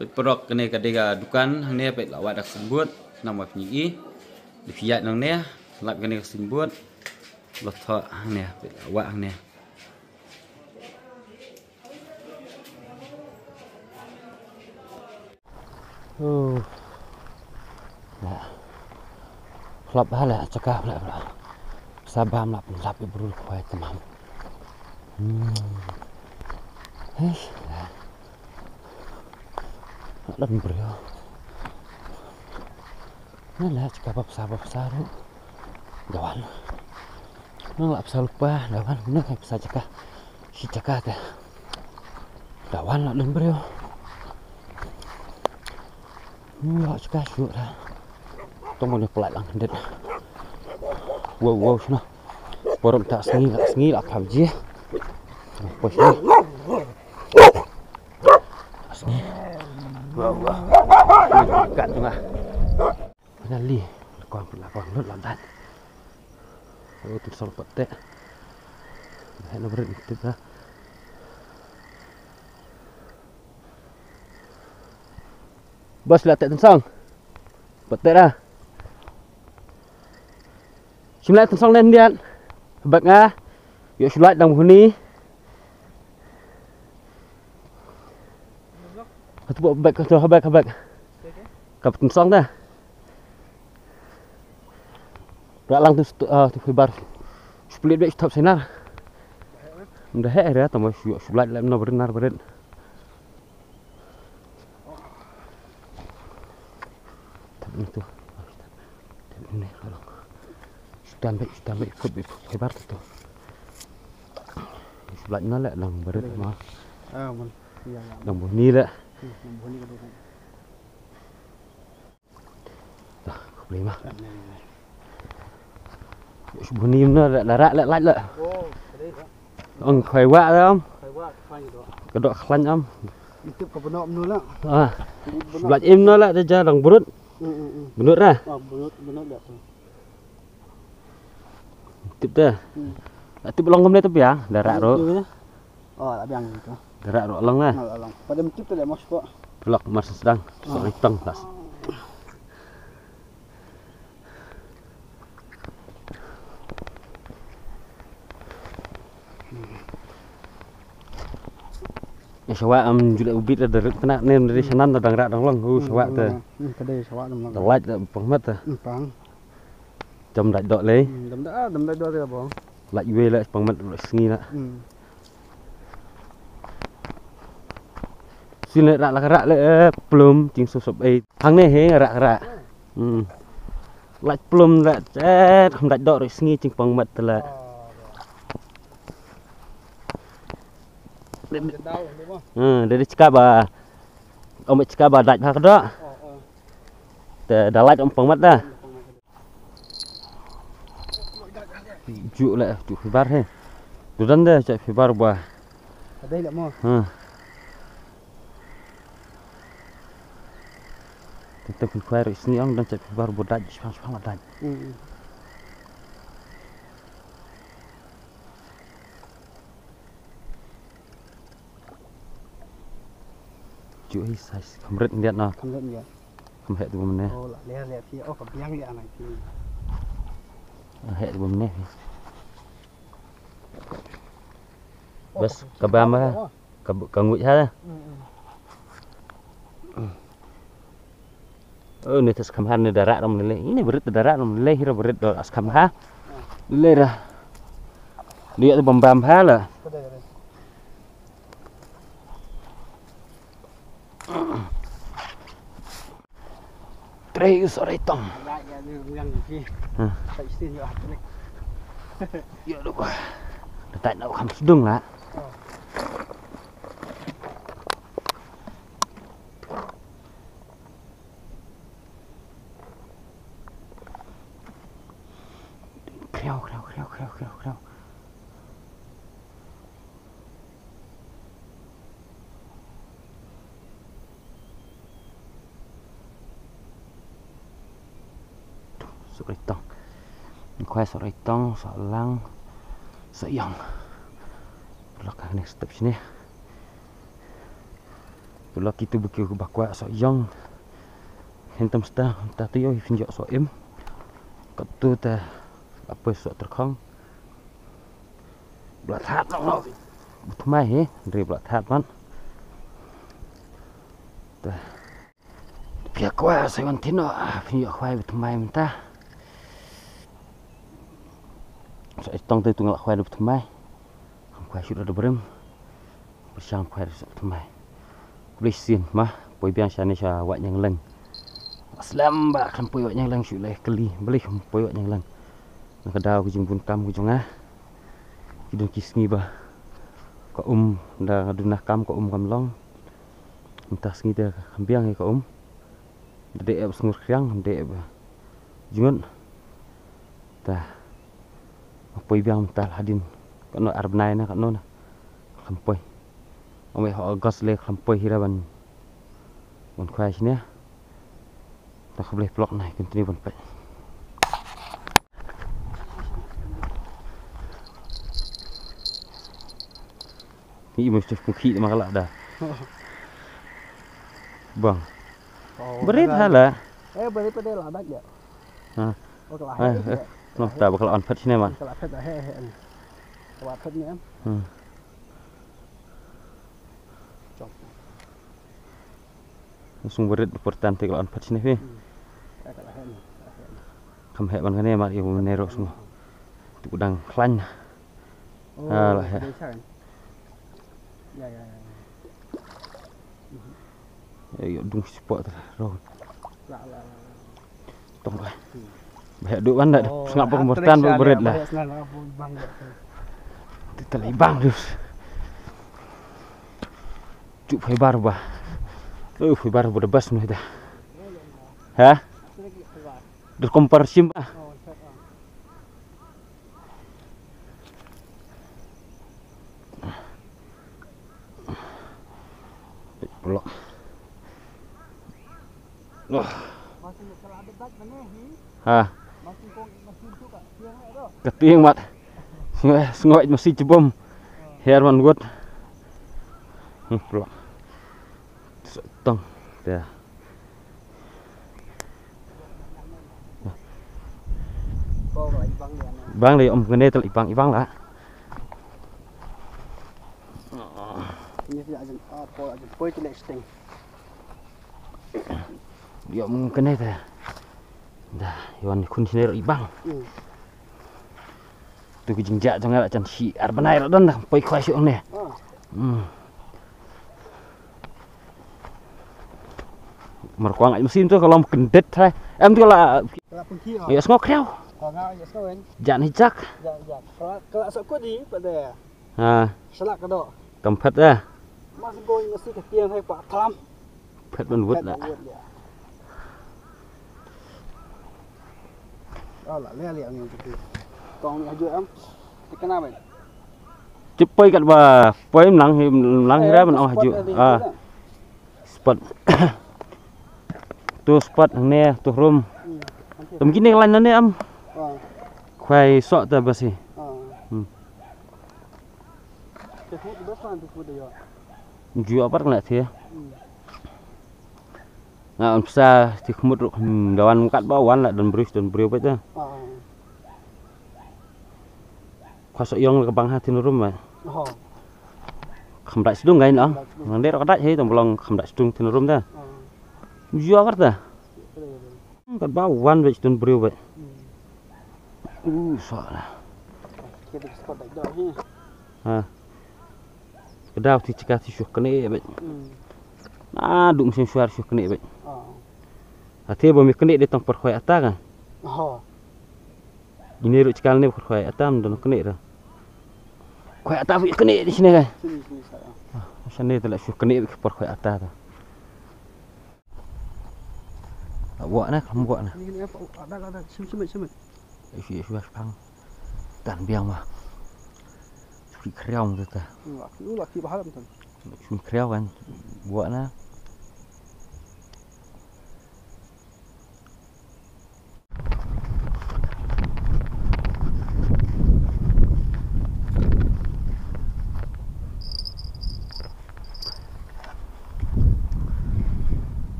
perok kene kadega dukan hne pet lawat dak sembut nama pni di fiat nang ne lap kene sembut lot tho hne pet lawat hne nah klap hala cakap lah sabam lap ibrul kuai tamam dan beliau nah cakap besar jawan nggak bisa lupa jawan bener nggak bisa cakap si cakap teh jawan lah dan beliau nggak cakap syuk lah tunggu nih pelat lang hendet wow sana borom tak sengi lah PUBG pos ni sengi wow kat tengah penali lakon lut lantan tu sol pete dah nak berhenti dah bos lah tak tensang pete dah Simlat tensang len dia bak ngah yuk sulat dang huni tu buat bak tu habak kap tensang dah lang tu fibar split back stop senar dah ya tambah yuk sulat lam no benar berit tapi itu ini kalau sudah baik fibar tu sulat na lah lang berit mah lang bunyi lah dah beli mah bunyi na darak lek lah ông khỏe quá đấy không cái độ khăn không itu ke benok nu lah sulat im na lah dia lang berut benut dah benut dah tu tip dah tip long ngam tapi ya darak ro tak biang tu darak ro long lah pada tip tu dah mas pak pelak mas sedang soal tang tas sawak juga ubit dari kena nem dari sanan dang rak dang long sawak tu kedai sawak dang long lait pengmat tu pang jam dak dok le dam dak dok tu bang lait we la pengmat sengi la sini rak le belum cing susop hang ne he rak lait belum rak dak dok sengi cing pengmat tu la dari cakap om cakap dak hak dak dak om pengmat dah juk lah juk fibar he dudan dah cak fibar buah ada tak mau kita pun kuai sini orang dan cak fibar budak sepang dak juk hi size kamret lihat nah kamret dia kamret tu mana oh lah lihat dia oh kebiang dia anak ini hek tu mana bas kabam lah kangut ha ni tas kamhan ni darak ram lele ini berit darak ram lele hira berit do as kamha lele dah dia tu bambam ha lah Tres sore tong. Ya lupa. Tak nak kamu sedung lah. Kriau. Sore tong. Kuai sore tong solang sayang. Belakang next step sini. Kalau kita bukit ke bakwa so yang hentam sta ta tu yo finjo so im kat tu ta apa so terkhong belat hat no mai he dari belat hat man ta pia kwa sa ngon tino finjo khwai mai menta so tong tu tunggal khwai mai khwai sudah ada berem bersang khwai so mai Brisin mah poi biang sana sha wat yang leng aslam ba kan poi wat yang leng shu leh keli beli poi wat yang leng nak kadau ku jung kam ku jung kidung kisngi ba ko da dunah kam ko kam long entah sngi da kambiang ko de sngur kriang de jungun ta poi biang tal hadin ko no arbnai na ko no na kam poi Ome họ gas le khampoi hiraban bon khwai sini ta khableh blok nai kentini bon pai ni mesti kuki makala dah bang berit hala berit pada lah dak ya ha kalau no ta bakal on phat sini man kalau phat he kalau phat ni am langsung berit importante kalau on phat sini fi kham he ban kane mar ibu nero semua tu udang klan lah ya ya dung spot ro tong lah bahaya duk ban dak sengap pembertan berit lah terlibang terus cuk hebar bah hebar berdebas nih dah ha berkomparsim ah blok ha keting mat sengoi masih cebom Herman Wood blok tong ya bang đi om cái này tự ibang lah ini tidak ada apa ada poi tu sting dia om cái này ta dah yon kun sini ibang tu cái jinjak jangan ada cansi arbanai dan poi khoi sih ni merkuang mesin tu kalau kendet hai em tu lah ya ngok kreu jangan hijak kalau sok di pada ha selak kedok kampet dah masih goy mesti ke tiang hai pak tham pet ban wut lah lah le ni tu tong ni haju am kenapa cepai kat ba poi menang hira ban haju spot tu spot ni tu room mungkin yang lain ni am khwai sok ta basi jual apa nak dia nah bisa dikemut dawan kat bawan lah dan beriu baca khosok yang ke bang hati nurum mah khamdak sedung gain ah ngande ro kadak he tombolong khamdak sedung tin nurum dah jual karta kat bawan baca dan beriu baca soalnya ha kedau ti cekah ti syuh kene bet duk mesin suar syuh kene bet ate bo mi kene de tong perkhoi ata kan ini ru cikal ni perkhoi atam don kene dah khoi ata wi kene di sini kan sini telak syuh kene perkhoi ata tu buat nak buat nak ini ada sim isi pang tan biang mah Suri kreong tu ta. Laki bahalam tu. Suri kreong kan buat na.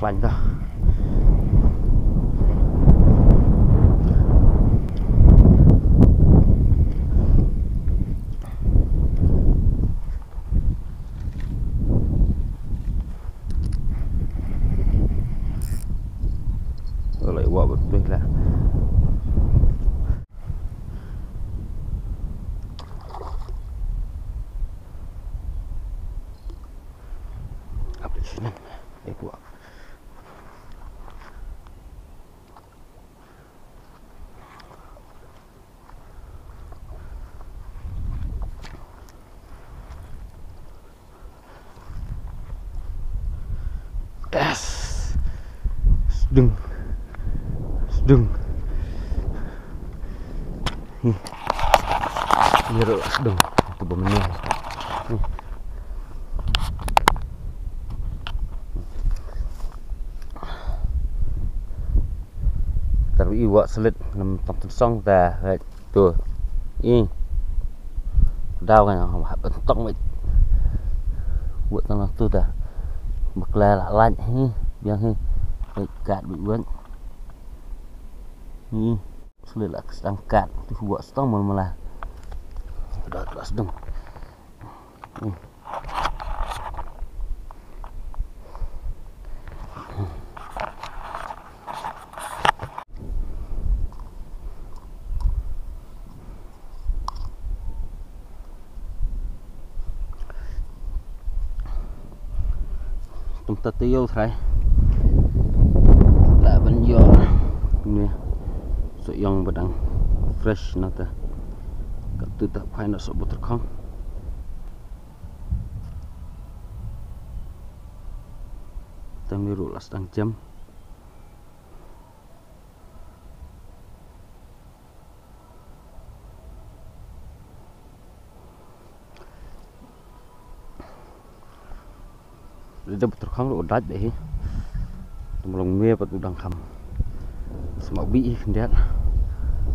lạnh thôi. Lại quả bật đây là để quả yes. Đừng đừng rồi đừng từ bờ mình tapi iwak selit nam tam song ta tu i đau cái nào mà tông vậy buat tang tu ta bực la lạnh hi biang hi cạn bị vướng selit lah sedang kat tu buat stong malah dah sedang chúng ta tiêu thấy là vẫn do nè sự yang bedang fresh nata kat tu tak phai nak sok botol khong tamiru las dang jam dia betul khang lu udat deh tumulong mie pat udang kham semak bi kendiat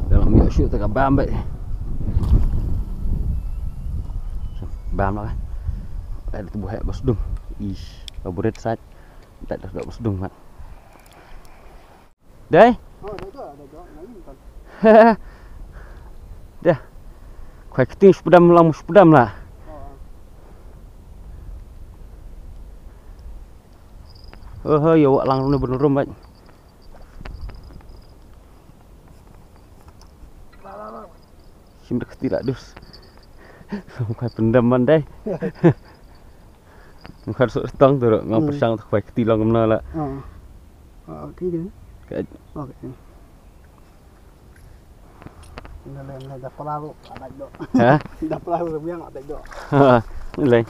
dalam mie shoot tak bam vậy bam đó đây là buah bos dung ish favorit side tại được bos dung mat đây dah khoai keting sepedam lang sepedam lah hơi dụ lăng nó bên rung vậy sim được tidak dus không phải pendaman đây không phải số tăng từ ngọc sang phải tí lòng ngầm là cái gì cái này đập lao đại độ hả đập lao rồi miếng đại độ lên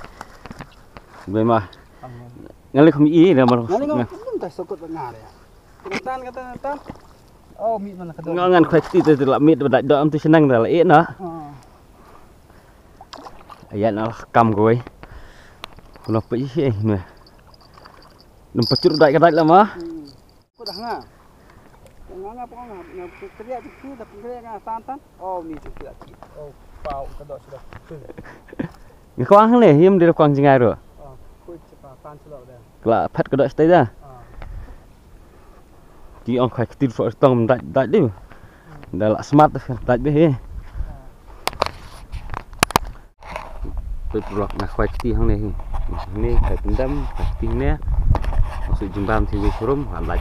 vậy mà ngali không ý là mà ngali không tay sokot ngà đấy kata tan oh mít mana kata ngan khoai ti tu la mít đại độ am tu senang dah la nó ayat nó cầm rồi nó bị gì nè đừng phải chụp đại cái đại là mà có đằng à nganga po nga kerja tu tapi kerja nga santan oh mít tu tidak oh pau kedok sudah cái khoang này hiếm đi được khoang ngay rồi là phát cái đợt tới ra chỉ ông khai tin phở tông đại đi đã là smart đại bé tôi lọc là khoai ti hang này này phải tính đâm phải tính nè sự chừng bam thì về forum hoàn lại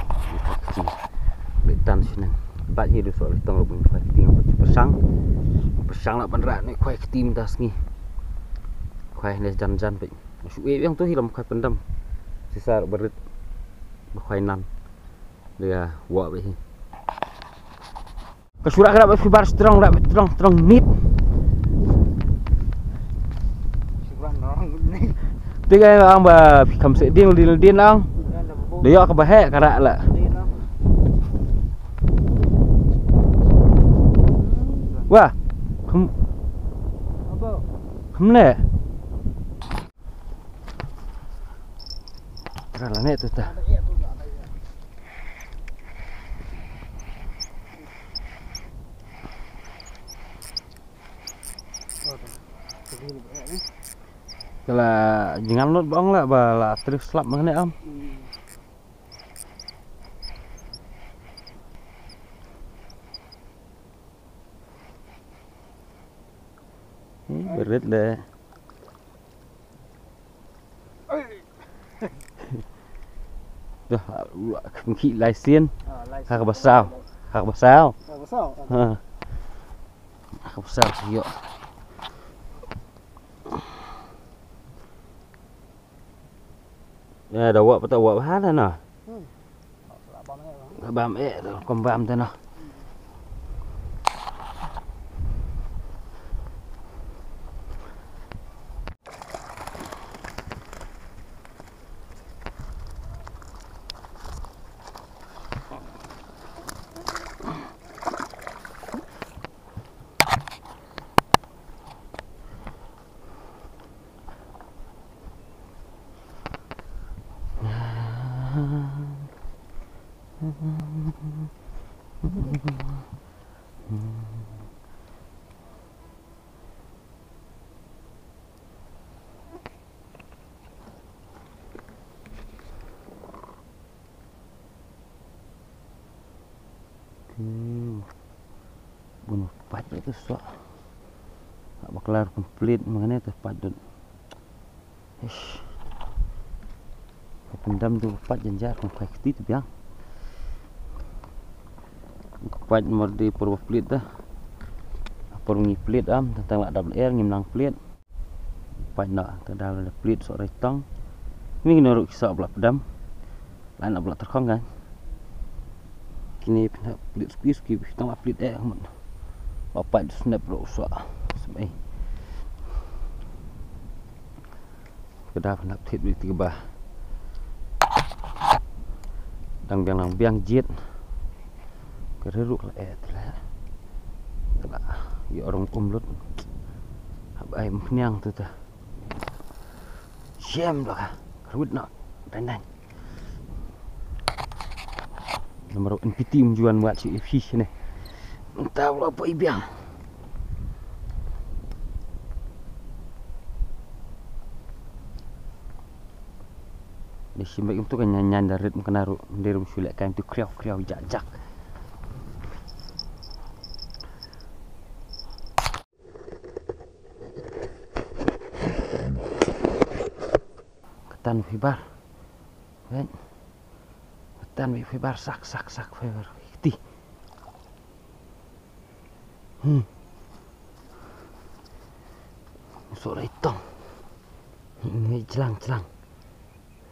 để tan xin này bạn hiểu được phở tông lọc mình khoai ti sáng là bắn rạn này khoai ti mình ta nghi khoai này jan vậy sự yếu yang tu hilang khoai pendam sisa berit khoai nan dia wa vậy ke surat kena fibar strong nit tiga orang ba kam se din lang dia ka bahe kara la wah không nè là nè tu ta là jangan lot bong lah ba la terus slap mana am berit le. Dah, mungkin lai sien. Hak besar. Hak besar. Besar. Ha. Hak besar yo. Ya, dah buat patut buat bahan dah nah. Bam tu, kom bam tu nah. Bunuh padat tu sok. Tak bakalar komplit mengenai tu padat. Ish. Pendam tu pat janjar kompai keti tu biang. Pat nomor di purwa plit dah. Purungi plit am tentang lak double air ngimlang plit. Pat nak tentang ada plit sok retang. Ini kena ruk kisah belah pedam. Lain nak belah terkong kan. Kini plit squeeze ki tang plit amun. Bapak snap bro sok. Semai. Kedah nak hit di 3 bah. Dang biang jet. Kereruk lah lah. Telah ya orang umlut. Abai meniang tu dah. Shame dah. Kerut nak dan. Nomor NPT menjual buat si fish ni. Entah apa ibiang. Di sini itu kan nyanyi dari mungkin naruh dari musuh kan itu kriau jajak. Ketan fibar, kan? Ketan fibar sak fibar itu. Musuh itu, ini celang.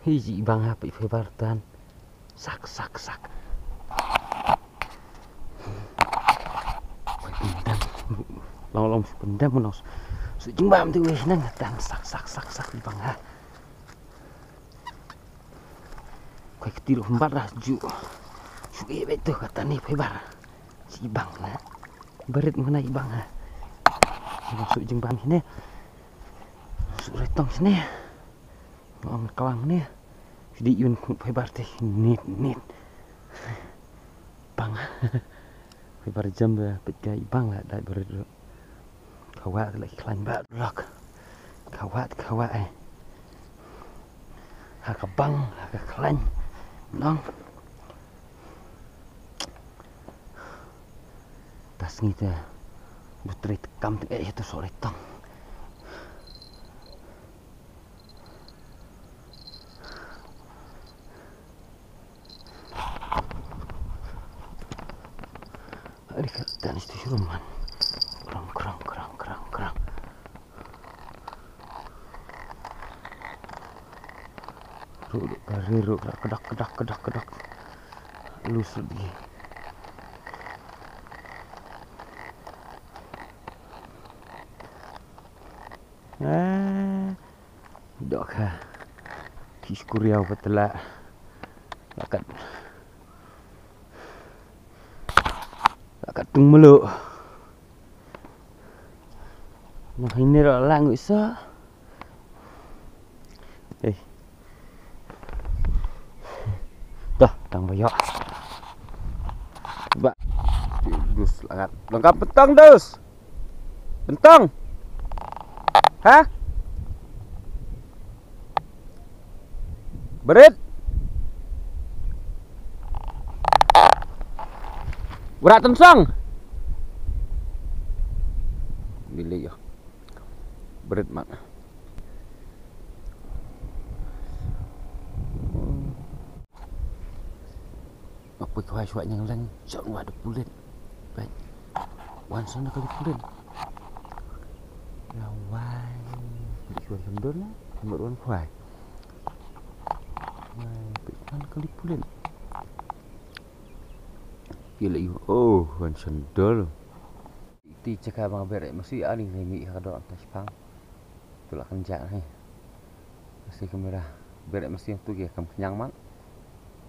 Hiji bang api fibar tan sak. Long pendam menos. Sujing bam tu weh nang tan sak di bang ha. Kau ketiru hembat dah ju. Sugi betul kata ni fibar. Si bang lah. Berit mengenai bang ha. Sujing bam sini. Suretong sini. Ngom kalang ni. Jadi yun fibar teh nit. Bang. Fibar jam dah pegai bang lah dah berit. Kawat lagi klan bat blok. Kawat Hak bang, hak klan. Nong. Tas ni tu. Butri tekam tu itu sore tong. Dan itu rumah kerang. Ruk kedak. Lus lagi. Dok ha. Kiskuriau betela. Lakat tung meluk. Nah ini lang isa. Dah, tang boyok. Coba. Dus langat. Lengkap bentang dus. Bentang. Hah? Berit. Berat tensang. Bilik ya. berit mak. Apa kau suat yang lain? Jauh ada pulen. Baik. Wan sana kali pulen. Lawan. Dijual sendor lah. Sendor wan kuai. Baik kali pulen. Gila you. Oh, wan sendor. Ti cakap bang berek mesti ada ni mi kada atas pang. Itulah kenjak ni. Mesti kamera. Berek mesti yang tu dia kam kenyang mak.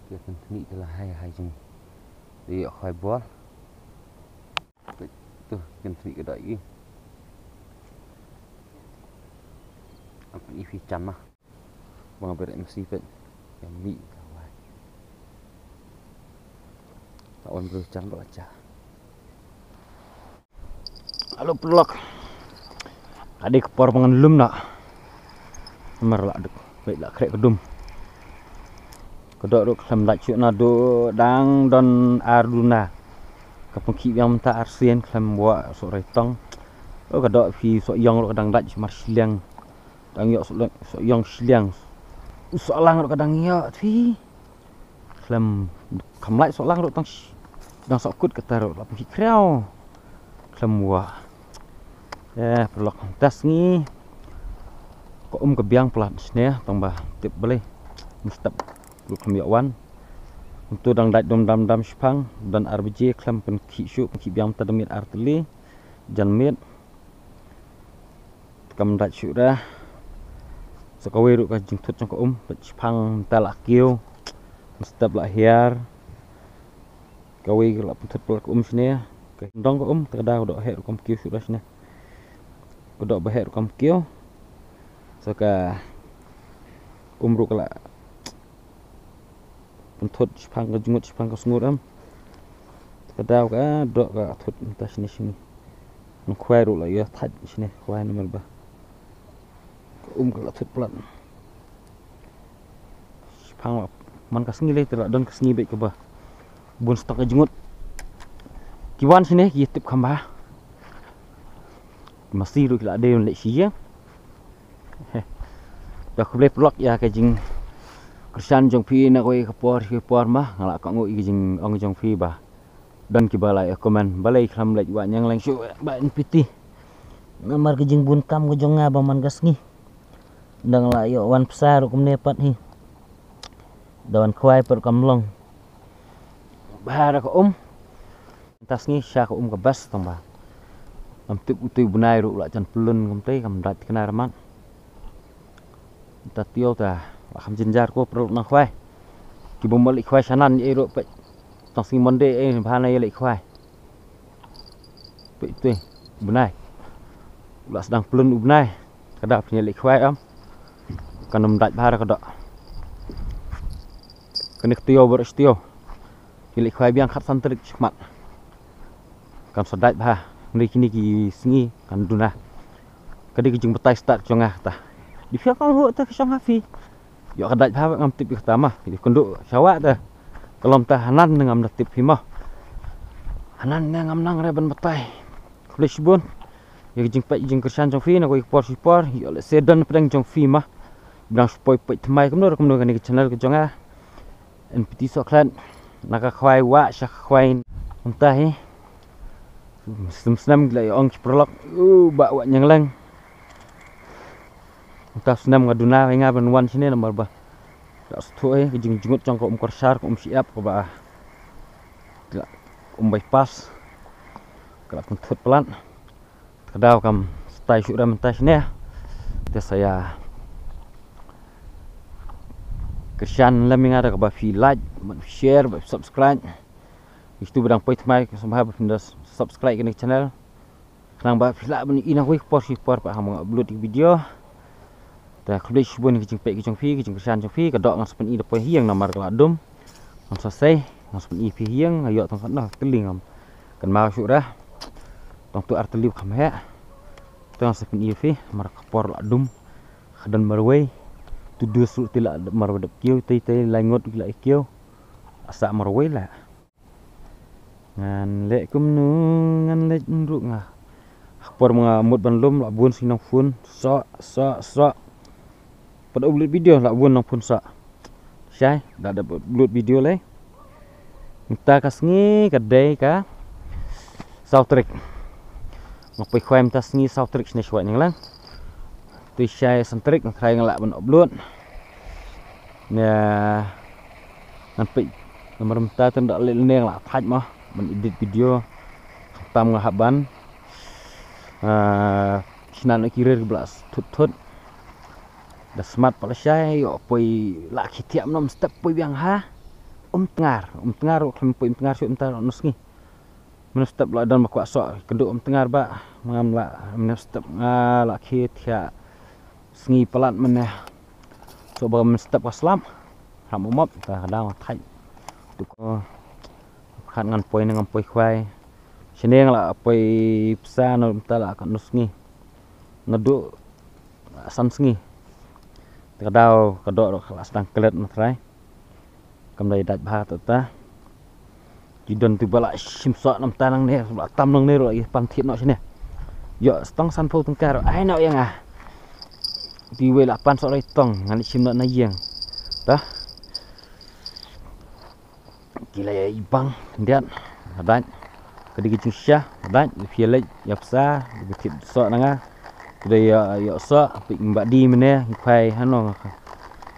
Dia akan ni telah hai jeng. Dia khoi bol. Tu kan ni ke dak ni. Apa ni fi cam mah. Bang berek mesti pet. Yang mi kawan. Kawan berucam baca. Halo pelok. Adik kepor pangan lum nak. Nomor lah aduk. Baiklah krek kedum. Kedok duk kelam dak cuk na do dang don arduna. Kapengki yang menta arsien kelam buat sok retong. Oh kedok fi sok yong duk kadang dak mar sliang. Dang yok sok yong sliang. Sok lang duk kadang yok fi. Kelam kamlai sok lang duk tang dang sok kut ketar duk lapengki kreau. Kelam buat. Pelok tas ni. Kok kebiang pelat sini tambah tip boleh. Mustap lu kami wan untuk dang dait dom dam spang dan RBJ klam pen ki syu ki biam tadamit arteli jan mit kam dait syu dah sakawe ru ka jing thut chang ko spang talak kiu mustap la hiar kawe la thut pel ko sini ke dong ko tada do he kom kiu syu dah sini ko do ba he kom kiu saka ru kala thut spang ka jungut spang ka sungut am kadau ka dok ka thut tas ni sini nu khwai ru la ya that sini khwai nomor ba ka thut plat spang man ka sngi le tera don ka sngi be ka ba bun stok ka jungut kiwan sini ki tip khamba masih ru la de le siya dah boleh pelak ya ka jing Kersan jong pi nak koi kepor mah ngalak kau ngui jing ong jong pi bah dan kibalai komen balai kelam lek wan yang lang syu ba piti namar ke jing bun kam ke jong nga ba man gas ngi dang la yo wan besar kum nepat hi dawan khwai per kam long bahara ko tas ngi sya ko ke bas tong ba am tip utu bunai ru la chan pelun kum te kam dat kena ramat ta tio ta kham jinjar ko perlu nang khwai ki bom balik khwai sanan ye ro pe tong sing monde bhana ye lek khwai pe tu bunai ulah sedang pelun bunai kada punya lek khwai am kanam dat bahara kada kenik tio beres tio ki lek khwai biang khat santrik mat kam sodat bah ni kini ki singi kan dunah kadi ki jing betai start jongah ta di fiak kau ho ta kesong hafi yo kadat ha ngam tip pertama di konduk sawak ta kelom tahanan ngam tip himah hanan ngam nang reben betai kulis bun ye jing pai jing kersan jong fi na ko por yo le sedan pedang jong fi mah bang spoi pai thmai kumno kan ni channel ke jonga en piti so klan naka khwai wa sha khwai entah hi sem gla ong prolog ba wa nyang lang entah senam ngaduna nga ban wan sini nomor ba dak stoi jing jungut jong ko korsar ko siap ko ba bypass kala pun thut pelan kadau kam stay syuk ram tas ni te saya kersan laming ada ka ba fi like share subscribe itu bedang pai thmai ko sambha ba subscribe ke channel nang ba phila bani ina wi por pa ham upload video ta khulis bun ke jing pe ke jong fi ke jing kersan jong fi ka dok ngang sepen i depoy hiang namar kala dum ngang selesai ngang sepen i fi hiang ayo tong kana teling am kan mau syuk dah tong tu arteli kham he tong sepen i fi mar kapor la dum khadan marway tu deux sul tila mar wadap kiu tai langot la kiu asa marway la ngan le kum nu ngan le ndru nga por mengamut banlum lak bun sinong pun sok pada upload video lak bun nong pun sok syai dah ada upload video le minta kasngi kadai ka sautrik ngapai khoim tasngi sautrik sini syawat yang lang tu syai sentrik ngrai ngelak ban upload ya nampai nomor minta tu ndak le neng lak thaj mah ban edit video tam ngahaban sinan kira belas tut dah smart pala syai yo poi lak khitiam nom step poi biang ha tengar klem poi tengar syuk entar nusngi menus step la dan makwa sok keduk tengar ba ngam la menus step lak khitia sngi pelat meneh so ba men step waslam ram mop ta kadang thai tu ko khan ngan poi nang poi khwai seneng la poi psa no tala kan nusngi ngeduk san sngi kadau kedok kelas tang kelet matrai kamdai dat bah ta jidon tu bala simsok nam tanang ne tam nang ne ro pan thit no sini yo stong san pho tengkar ai no yang di we 8 sok tong ngan sim no na yang ta gila ya ibang ndian dan kedi kicing syah dan fielek yapsa betit sok nanga Kudai yok sok pik mbak di meneh ngpai hano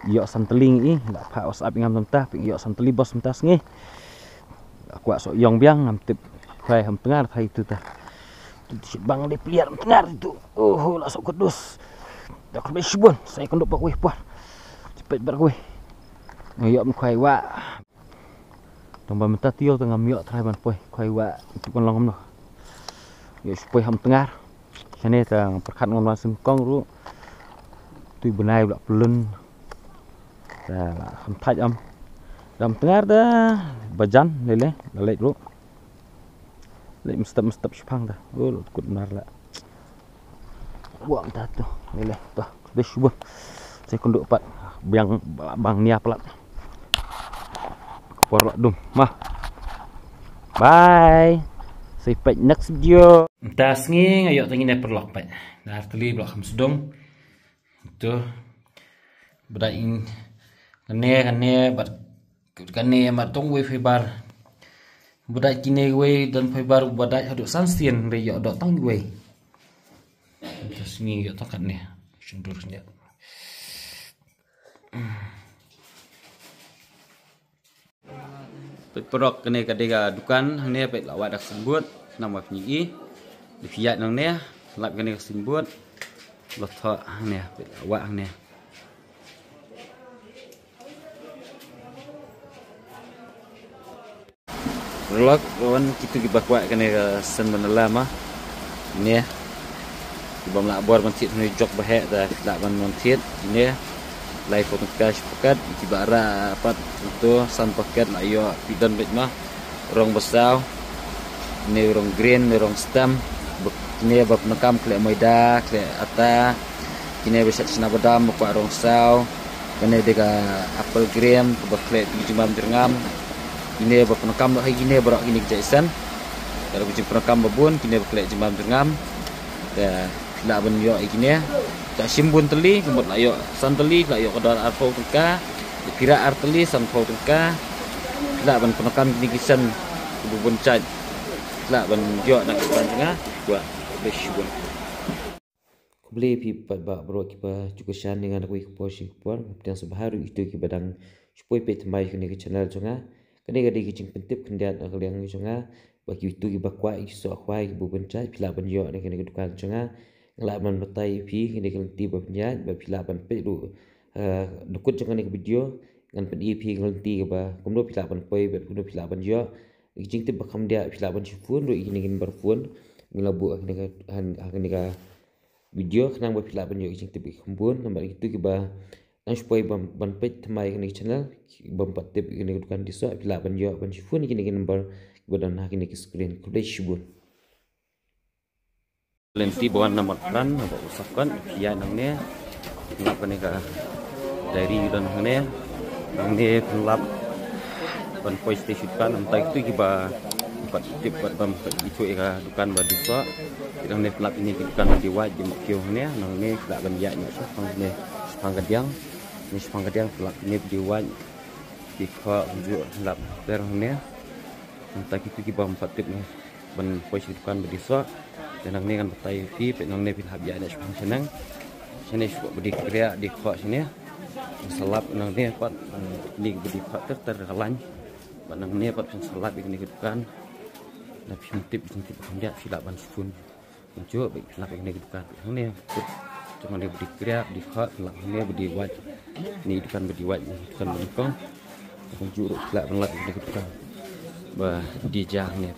yok santeling i ndak pa WhatsApp ngam tentah pik yok santeli bos mentas ngi aku sok yong biang ngam tip khwai ham tengar thai itu ta bang de piar tengar itu la sok kudus dak kebe sibun saya kondok pak weh puan cepet bar weh yok khwai wa tomba menta tio tengam yok thai ban poi khwai wa itu kon long no yok poi ham tengar Ini tang perkat ngom langsung kong ru tui benai blak pelun dah hampat am dalam tengah dah bajan lele lalek ru lek mestap sepang dah kut benar lah buang dah tu lele tu dah subuh saya konduk pat bang nia pelat por lak dum mah bye sampai next video tas ngi ayok tangi ne perlok pat dar teli blok ham sedong tu bedain kane bar kane mat tong we fibar bedai kine we dan fibar bedai haduk sansien be yok dok tang we tas ngi yok takat ne sundur nya perok kene kadega dukan ne pet lawat dak sembut nama penyi di fiat nang ne lap kene sembut lot tho ne pet lawat ne lok on kitu ki bakwa kene sen menela mah ne bom lak bor mencit ni jok bahek dah lak ban mencit ne lai foto cash paket cibara apa itu san paket lah yo pidan bet mah rong besau ni rong green ni rong stem ni bab nakam kle moida kle ata kini bisa sena badam apa rong sau kene dega apple green bab kle jimam dirngam ini bab nakam lo gini borok ini jaisan kalau kucing nakam babun kini bab kle jimam dirngam dah nak ben yo gini tak simbun teli kemut layo san teli layo kodar arfau tengka kira arteli san fau tengka la ban penekan gini kisan bubun caj la ban yo nak ban tengah buat besyun beli pi ba bro kipa cukup shan dengan aku ikut posting kupon dan sebaharu itu kibadang supaya pet mai kini ke channel jonga kini gadi kicing pentip kendian ak liang jonga bagi itu kibakwa iso akwai bubun caj pila ban yo dengan kini dukan jonga ngelak man betai pi kini kelenti bapnya bapila ban pe du dukut jangan ni video ngan pen ep kelenti ba kumdo pila ban poi bat kumdo pila ban jo jing te bakam dia pila ban phone ro ini ngin barfun ngelabu akni ka video kenang ba pila ban jo jing te kumbun nomor itu ki ba nang supaya ban pe tmai kini channel bam pat tip kini dukan diso pila ban jo ban phone kini nomor badan hakini ki screen kude shibun lenti bawan nomor kan bawa usapkan ya nangnya kenapa nih kak dari dan nangnya nangnya pelap ban PlayStation kan entah itu kiba buat tip buat bam itu eka dukan badu Nang ni pelap ini bukan diwaj di mokio ni, nang ni pelap banyak ni sepang ni sepang kediang, ni sepang kediang pelap ini diwaj di kau unjuk pelap terang ni. Entah kita di bawah 4 tip ni, ban posisi bukan berdisok, dan nang ni kan betai pi, nang ni pelap banyak ni sepang senang, sini suka berdikria di kau sini, selap nang ni pat ni berdikrat terhalang, nang ni pat selap ini bukan. Tapi tip dia silap ban sun unjuk baik silap ini bukan ni cuma dia berdikria di khat lah ni berdiwat ni bukan berdiwat bukan berikong unjuk silap ban ini bukan bah dijang ni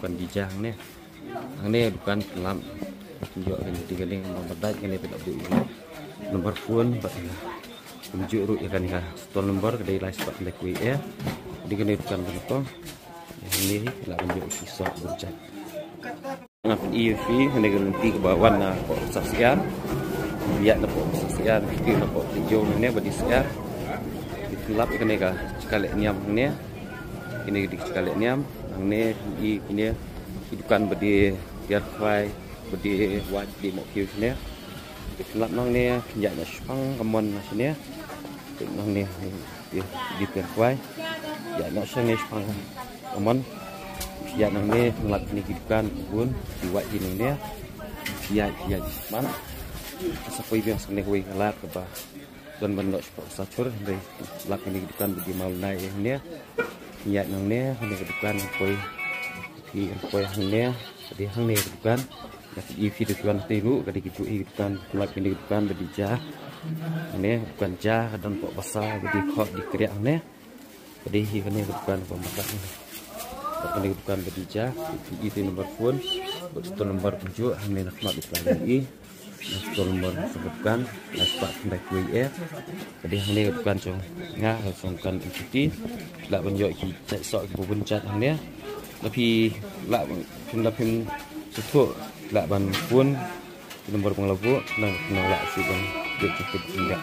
bukan dijang ni bukan kelam unjuk ini tiga ni membedat ini tidak boleh nomor phone unjuk ru ikan ni store nomor kedai live spot kedai kuih ya jadi ni bukan berikong ini lah menjadi kisah bercat. Ngap EV hendak nanti ke bawah na kok saksian. Biak na kok saksian, itu na kok hijau ni berdisiar. Dikelap ikan ni ka sekali niam ni. Ini di sekali niam, ni ini hidupan berdi biar fly berdi waj di mokio ni. Dikelap nang ni pinjak na sepang kemon sini. Nang ni di biar fly. Ya nak sini sepang aman ya nang ni ngelap ni hidupan pun diwat ini ni ya man sampai yang sini hui ngelap ke bah dan bentuk sacur dari lap ini hidupan bagi mau naik ni ya nang ni hidupan koi di koi ni di hang ni hidupan tapi EV hidupan tiru kadi kicu hidupan lap ini hidupan berdijah ni bukan jah dan pok besar bagi kok di kriak ni jadi ini hidupan pemasak ni ini bukan berdijah itu nomor phone itu nomor tunjuk hanya nak di pelagi itu nomor sebutkan aspak hendak WA jadi ini bukan cong ngah bukan ikuti lah benjok kita sok bubun cat hanya tapi lah pun setuk lah ban phone nomor penglabu nang lah si ban dia cukup tinggal